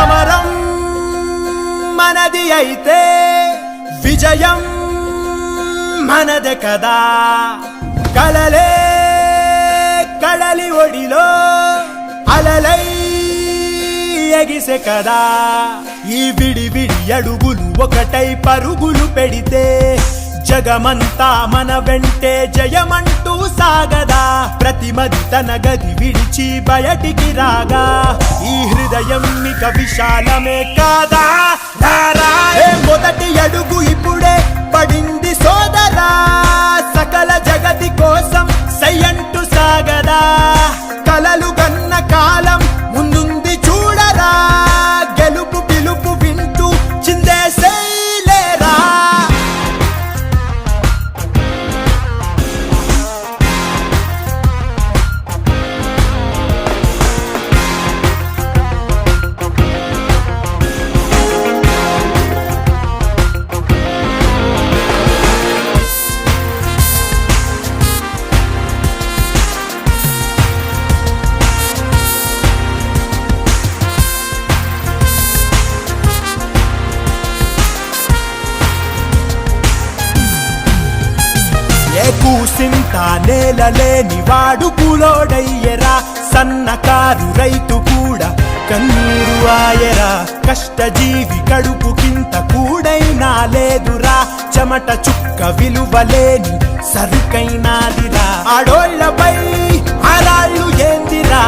సమరం మనది అయితే విజయం మనదే కదా. కలలే కడలి ఒడిలో అలలై ఎగిసే కదా. ఈ విడి విడి అడుగులు ఒకటై పరుగులు పెడితే జగమంతా మన వెంటే జయమంటూ సాగదా. ప్రతిమది తన గది విడిచి బయటికి రాగా ఈ హృదయం ఇక విశాలమే కాదా. మొదటి అడుగు ఇప్పుడే పడింది సోదరా. సకల జగతి కోసం సయ్యంటూ సాగదా. కలలు గన్న కాలం ముందుంది చూడరా. గెలుపు పిలుపు వింటూ చిందేసేలేరా. కూసింత నేలలేని వాడు కూలోడయ్యరా. సన్నకారు రైతు కూడా కన్నీరు ఆయరా. కష్టజీవి కడుపుకింత కూడైనా లేదురా. చెమట చుక్క విలువలేని సరుకైనాదిరా. ఆడోళ్ళపై ఆరాళ్ళు ఏందిరా.